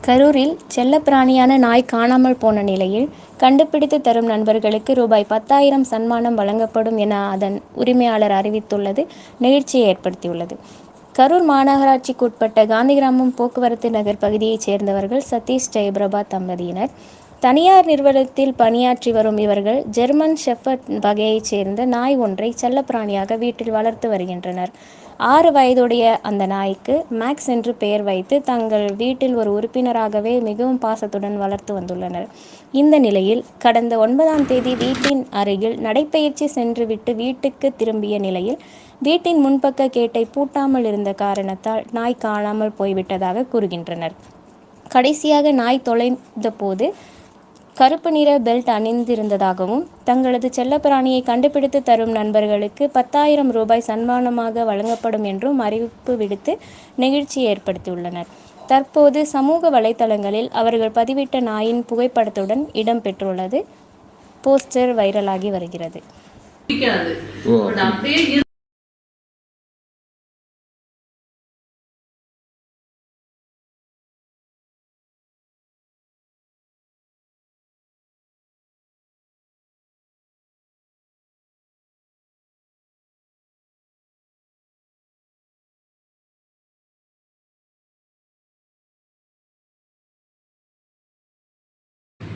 கரூரில் செல்லப்பிராணியான நாய் காணாமல் போன நிலையில் கண்டுபிடித்து தரும் நண்பர்களுக்கு ரூபாய் 10,000 சன்மானம் வழங்கப்படும் என அதன் உரிமையாளர் அறிவித்துள்ளது நெகிழ்ச்சியை ஏற்படுத்தியுள்ளது. கரூர் மாநகராட்சிக்குட்பட்ட காந்திகிராமம் போக்குவரத்து நகர் பகுதியைச் சேர்ந்தவர்கள் சதீஷ் ஜெயபிரபா தம்பதியினர். தனியார் நிறுவனத்தில் பணியாற்றி வரும் இவர்கள் ஜெர்மன் ஷெப்பர்ட் வகையைச் சேர்ந்த நாய் ஒன்றை செல்லப்பிராணியாக வீட்டில் வளர்த்து வருகின்றனர். 6 வயதுடைய அந்த நாய்க்கு மேக்ஸ் என்று பெயர் வைத்து தங்கள் வீட்டில் ஒரு உறுப்பினராகவே மிகவும் பாசத்துடன் வளர்த்து வந்துள்ளனர். இந்த நிலையில் கடந்த 9ஆம் தேதி வீட்டின் அருகில் நடைப்பயிற்சி சென்றுவிட்டு வீட்டுக்கு திரும்பிய நிலையில் வீட்டின் முன்பக்க கேட்டை பூட்டாமல் இருந்த காரணத்தால் நாய் காணாமல் போய்விட்டதாக கூறுகின்றனர். கடைசியாக நாய் தொலைந்த போது கருப்பு நிற பெல்ட் அணிந்திருந்ததாகவும் தங்களது செல்லப்பிராணியை கண்டுபிடித்து தரும் நண்பர்களுக்கு 10,000 ரூபாய் சன்மானமாக வழங்கப்படும் என்றும் அறிவிப்பு விடுத்து நெகிழ்ச்சியை ஏற்படுத்தியுள்ளனர். தற்போது சமூக வலைதளங்களில் அவர்கள் பதிவிட்ட நாயின் புகைப்படத்துடன் இடம்பெற்றுள்ளது போஸ்டர் வைரலாகி வருகிறது.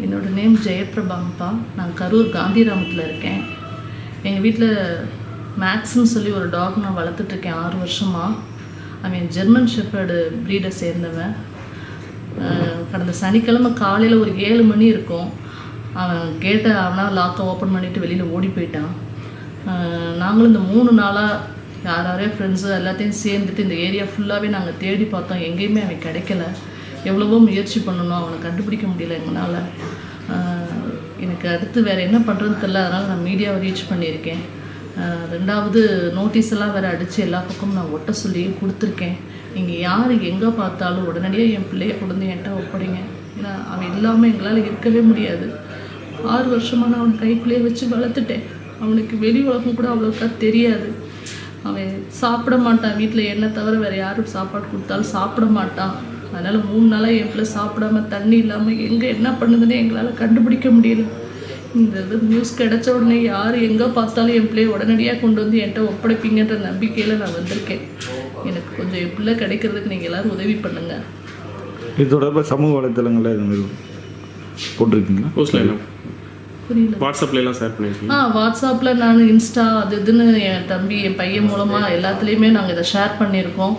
என்னோடய நேம் ஜெயபிரபாங்கப்பா. நான் கரூர் காந்திகிராமத்தில் இருக்கேன். எங்கள் வீட்டில் மேக்ஸ்ன்னு சொல்லி ஒரு டாக் நான் வளர்த்துட்ருக்கேன் 6 வருஷமாக. அவன் ஜெர்மன் ஷெப்பர்டு ப்ரீடை சேர்ந்தவன். கடந்த சனிக்கிழமை காலையில் ஒரு 7 மணி இருக்கும். அவன் கேட்டை அவனால் லாக்கை ஓப்பன் பண்ணிவிட்டு வெளியில் ஓடி போயிட்டான். நாங்களும் இந்த 3 நாளாக யாரையோ ஃப்ரெண்ட்ஸு எல்லாத்தையும் சேர்ந்துட்டு இந்த ஏரியா ஃபுல்லாகவே நாங்கள் தேடி பார்த்தோம். எங்கேயுமே அவன் கிடைக்கல. எவ்வளவோ முயற்சி பண்ணணும், அவனை கண்டுபிடிக்க முடியல எங்களால். எனக்கு அடுத்து வேறு என்ன பண்ணுறதுன்னு தெரியல. அதனால் நான் மீடியாவை ரீச் பண்ணியிருக்கேன். 2வது நோட்டீஸ் எல்லாம் வேறு அடித்து எல்லா பக்கமும் நான் ஒட்ட சொல்லியும் கொடுத்துருக்கேன். நீங்கள் யார் எங்கே பார்த்தாலும் உடனடியாக என் பிள்ளையை கொண்டு என்கிட்ட ஒப்படைங்க. ஏன்னா அவன் இல்லாமல் எங்களால் இருக்கவே முடியாது. 6 வருஷமாக நான் அவனை கைக்குள்ளேயே வச்சு வளர்த்துட்டேன். அவனுக்கு வெளி உலகம் கூட அவ்வளோக்கா தெரியாது. அவன் சாப்பிட மாட்டான். வீட்டில் என்ன தவிர வேறு யாரும் சாப்பாடு கொடுத்தாலும் சாப்பிட மாட்டான். அதனால் 3 நாளாக என் பிள்ளை சாப்பிடாம தண்ணி இல்லாமல் எங்கே என்ன பண்ணுதுன்னு எங்களால் கண்டுபிடிக்க முடியல. இந்த இது நியூஸ் கிடைச்ச உடனே யார் எங்கே பார்த்தாலும் என் பிள்ளையை உடனடியாக கொண்டு வந்து என்கிட்ட ஒப்படைப்பீங்கன்ற நம்பிக்கையில் நான் வந்திருக்கேன். எனக்கு கொஞ்சம் என் பிள்ளை கிடைக்கிறதுக்கு நீங்கள் எல்லோரும் உதவி பண்ணுங்கள். இது தொடர்பாக சமூக வலைத்தளங்களில் இது மாதிரி போட்டிருக்கீங்களா? புரியல. வாட்ஸ்அப்லாம் ஷேர் பண்ணியிருக்கீங்க? வாட்ஸ்அப்பில் நான் இன்ஸ்டா அது இதுன்னு என் தம்பி என் பையன் மூலமாக எல்லாத்துலேயுமே நாங்கள் இதை ஷேர் பண்ணியிருக்கோம்.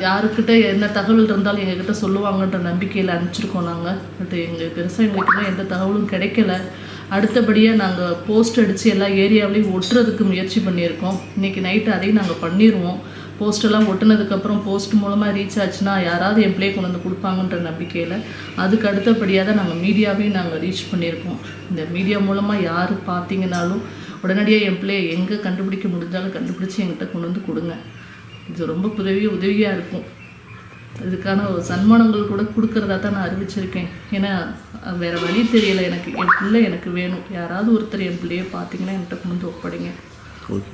யாருக்கிட்ட என்ன தகவல் இருந்தாலும் எங்ககிட்ட சொல்லுவாங்கன்ற நம்பிக்கையில் அனுப்பிச்சிருக்கோம் நாங்கள். பட் பெருசாக எங்களுக்குமே எந்த தகவலும் கிடைக்கல. அடுத்தபடியாக நாங்கள் போஸ்ட் அடித்து எல்லா ஏரியாவிலையும் ஒட்டுறதுக்கு முயற்சி பண்ணியிருக்கோம். இன்றைக்கி நைட்டு அதையும் நாங்கள் பண்ணிடுவோம். போஸ்டெல்லாம் ஒட்டினதுக்கப்புறம் போஸ்ட் மூலமாக ரீச் ஆச்சுன்னா யாராவது என் பிள்ளையை கொண்டு வந்து கொடுப்பாங்கன்ற நம்பிக்கையில் அதுக்கு அடுத்தபடியாக தான் நாங்கள் மீடியாவையும் நாங்கள் ரீச் பண்ணியிருக்கோம். இந்த மீடியா மூலமாக யார் பார்த்தீங்கன்னாலும் உடனடியாக என் பிள்ளையை எங்கே கண்டுபிடிக்க முடிஞ்சாலும் கண்டுபிடிச்சி என்கிட்ட கொண்டு வந்து கொடுங்க. இது ரொம்ப உதவியாக இருக்கும். இதுக்கான ஒரு சன்மானங்கள் கூட கொடுக்குறதா தான் நான் அறிவிச்சிருக்கேன். ஏன்னா வேறு வழி தெரியலை. எனக்கு என் பிள்ளை எனக்கு வேணும். யாராவது ஒருத்தர் என் பிள்ளையை பார்த்தீங்கன்னா என்கிட்ட கொண்டு வந்து ஒப்படைங்க. ஓகே.